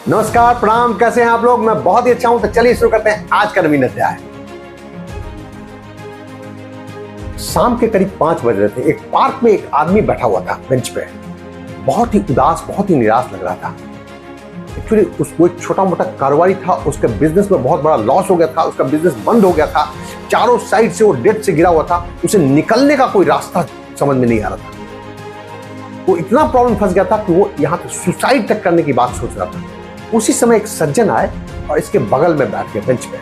नमस्कार, प्रणाम। कैसे हैं आप लोग? मैं बहुत ही अच्छा हूं। तो चलिए शुरू करते हैं आज का नवीन अध्याय। शाम के करीब 5 बज रहे थे। एक पार्क में एक आदमी बैठा हुआ था बेंच पे, बहुत ही उदास, बहुत ही निराश लग रहा था। एक्चुअली उसको एक छोटा मोटा कारोबारी था, उसके बिजनेस में बहुत बड़ा लॉस हो गया था, उसका बिजनेस बंद हो गया था, चारों साइड से वो डेट से गिरा हुआ था, उसे निकलने का कोई रास्ता समझ में नहीं आ रहा था। वो इतना प्रॉब्लम फंस गया था कि वो यहाँ पे सुसाइड तक करने की बात सोच रहा था। उसी समय एक सज्जन आए और इसके बगल में बैठ गए बेंच पे।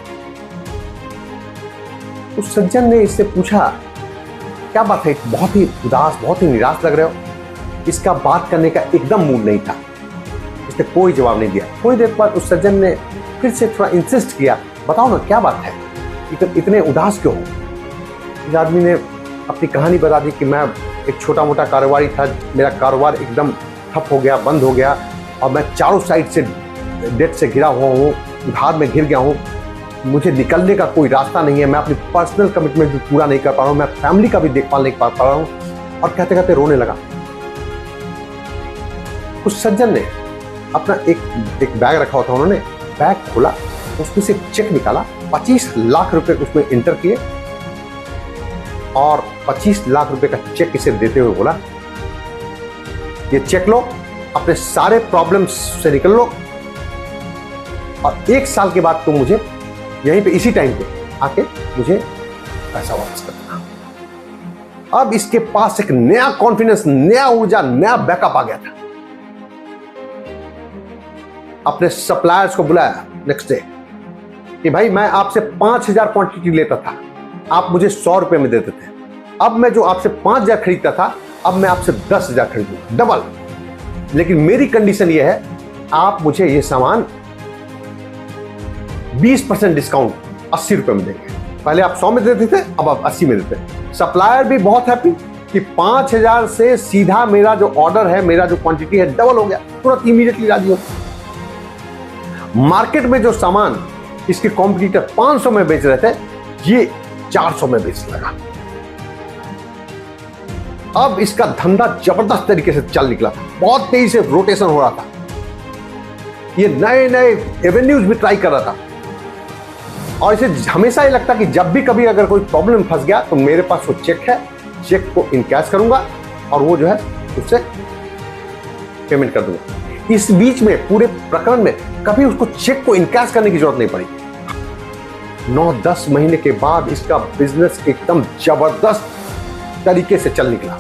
उस सज्जन ने इससे पूछा, क्या बात है, बहुत ही उदास, बहुत ही निराश लग रहे हो? इसका बात करने का एकदम मूड नहीं था। इसने कोई जवाब नहीं दिया। थोड़ी देर बाद उस सज्जन ने फिर से थोड़ा इंसिस्ट किया, बताओ ना क्या बात है, इतने उदास क्यों हो? इस आदमी ने अपनी कहानी बता दी कि मैं एक छोटा मोटा कारोबारी था, मेरा कारोबार एकदम ठप हो गया, बंद हो गया, और मैं चारों साइड से डेट से घिरा हुआ हूँ, उधार में घिर गया हूँ, मुझे निकलने का कोई रास्ता नहीं है, मैं अपनी पर्सनल कमिटमेंट भी पूरा नहीं कर पा रहा हूँ, मैं फैमिली का भी देखभाल नहीं कर पा रहा हूँ। और कहते कहते रोने लगा। उस सज्जन ने अपना एक बैग रखा हुआ था, उन्होंने बैग खोला, उसमें से चेक निकाला, 25 लाख रुपए उसमें इंटर किए और 25 लाख रुपए का चेक इसे देते हुए बोला, ये चेक लो, अपने सारे प्रॉब्लम्स से निकल लो, और 1 साल के बाद तुम मुझे यहीं पे इसी टाइम पे आके मुझे पैसा वापस कर देना। अब इसके पास एक नया कॉन्फिडेंस, नया ऊर्जा, नया बैकअप आ गया था। अपने सप्लायर्स को बुलाया नेक्स्ट डे कि भाई मैं आपसे 5000 क्वांटिटी लेता था, आप मुझे 100 रुपए में देते थे, अब मैं जो आपसे 5000 खरीदता था, अब मैं आपसे 10,000 खरीदूंगा, डबल। लेकिन मेरी कंडीशन यह है, आप मुझे यह सामान 20% डिस्काउंट 80 रुपए में देंगे। पहले आप 100 में देते थे, अब आप 80 में देते। सप्लायर भी बहुत हैप्पी कि 5000 से सीधा मेरा जो ऑर्डर है, मेरा जो क्वांटिटी है, डबल हो गया, तुरंत इमीडिएटली राजी हो। मार्केट में जो सामान इसके कॉम्पिटिटर 500 में बेच रहे थे, ये 400 में बेचने लगा। अब इसका धंधा जबरदस्त तरीके से चल निकला, बहुत तेजी से रोटेशन हो रहा था, ये नए नए एवेन्यूज भी ट्राई कर रहा था। और इसे हमेशा ये लगता कि जब भी कभी अगर कोई प्रॉब्लम फंस गया तो मेरे पास वो चेक है, चेक को इनकैश करूंगा और वो जो है उससे पेमेंट कर दूंगा। इस बीच में पूरे प्रकरण में कभी उसको चेक को इनकैश करने की जरूरत नहीं पड़ी। 9-10 महीने के बाद इसका बिजनेस एकदम जबरदस्त तरीके से चल निकला।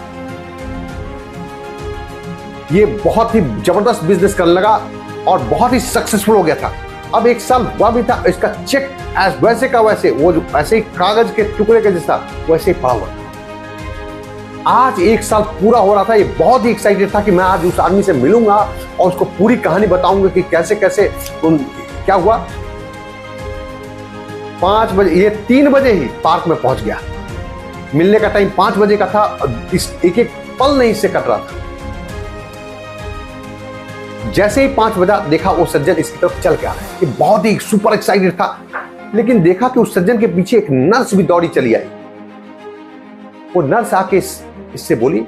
ये बहुत ही जबरदस्त बिजनेस करने लगा और बहुत ही सक्सेसफुल हो गया था। अब 1 साल हुआ भी था, इसका चेक एज वैसे का वैसे, वो जो ऐसे ही कागज के टुकड़े के जैसा वैसे ही पड़ा हुआ था। आज 1 साल पूरा हो रहा था। ये बहुत ही एक्साइटेड था कि मैं आज उस आदमी से मिलूंगा और उसको पूरी कहानी बताऊंगा कि कैसे कैसे क्या हुआ। 5 बजे, ये 3 बजे ही पार्क में पहुंच गया। मिलने का टाइम 5 बजे का था। इस एक एक पल नहीं इससे कट रहा था। जैसे ही 5 बजा, देखा वो सज्जन इसकी तरफ चल के आ रहा है। ये बहुत ही सुपर एक्साइटेड था, लेकिन देखा कि उस सज्जन के पीछे एक नर्स भी दौड़ी चली आई। वो नर्स आके इससे बोली,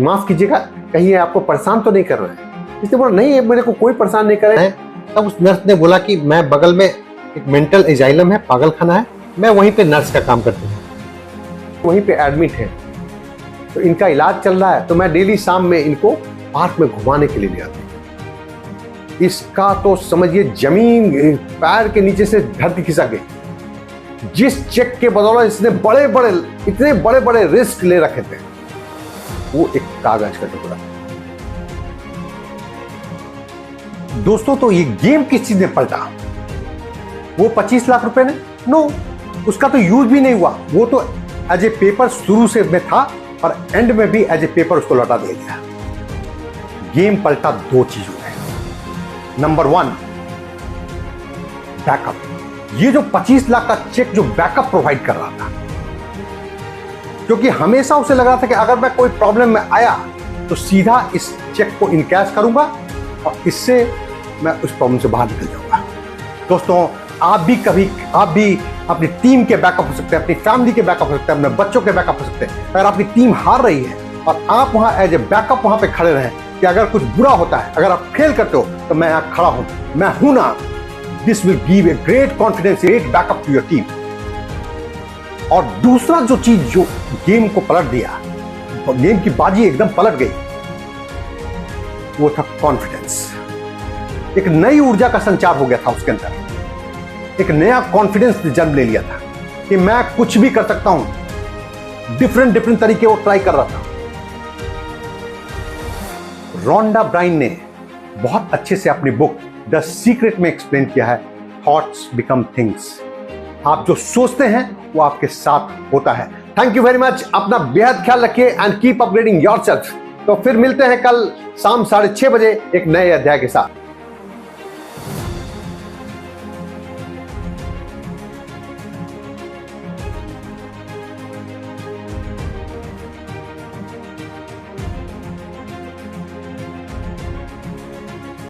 माफ कीजिएगा, कहीं ये आपको परेशान तो नहीं कर रहा है? इसने बोला, नहीं, मेरे को कोई परेशान नहीं कर रहा है। तब उस नर्स ने बोला कि मैं बगल में एक मेंटल एजाइलम है, पागलखाना है, मैं वहीं पे नर्स का काम करती हूँ, वहीं पे एडमिट है, तो इनका इलाज चल रहा है, तो मैं डेली शाम में इनको पार्क में घुमाने के लिए ले आती हूँ। इसका तो समझिए जमीन पैर के नीचे से धरती खिसक गई। जिस चेक के बदौलत इसने इतने बड़े बड़े रिस्क ले रखे थे, वो एक कागज का टुकड़ा। दोस्तों, तो ये गेम किस चीज ने पलटा? वो 25 लाख रुपए ने? नो, उसका तो यूज भी नहीं हुआ। वो तो एज ए पेपर शुरू से में था और एंड में भी एज ए पेपर उसको लौटा दिया गया। गेम पलटा 2 चीजों में। Number 1, backup. ये जो 25 लाख का चेक जो बैकअप प्रोवाइड कर रहा था, क्योंकि हमेशा उसे लग रहा था कि अगर मैं कोई प्रॉब्लम में आया तो सीधा इस चेक को इनकैश करूंगा और इससे मैं उस प्रॉब्लम से बाहर निकल जाऊंगा। दोस्तों, आप भी अपनी टीम के बैकअप हो सकते हैं, अपनी फैमिली के बैकअप हो सकते हैं, अपने बच्चों के बैकअप हो सकते हैं। अगर आपकी टीम हार रही है और आप वहां एज ए बैकअप वहां पे खड़े रहें, कि अगर कुछ बुरा होता है, अगर आप फेल करते हो, तो मैं यहां खड़ा हूं, मैं हूं ना। This will give a great confidence, great backup to your team. और दूसरा जो चीज जो गेम को पलट दिया, गेम की बाजी एकदम पलट गई, वो था कॉन्फिडेंस। एक नई ऊर्जा का संचार हो गया था उसके अंदर, एक नया कॉन्फिडेंस जन्म ले लिया था कि मैं कुछ भी कर सकता हूं। डिफरेंट तरीके वो ट्राई कर रहा था। रोंडा ब्राइन ने बहुत अच्छे से अपनी बुक द सीक्रेट में एक्सप्लेन किया है, थॉट्स बिकम थिंग्स। आप जो सोचते हैं वो आपके साथ होता है। Thank you very much. अपना बेहद ख्याल रखिए एंड कीप अपग्रेडिंग योरसेल्फ। तो फिर मिलते हैं कल शाम 6:30 बजे एक नए अध्याय के साथ।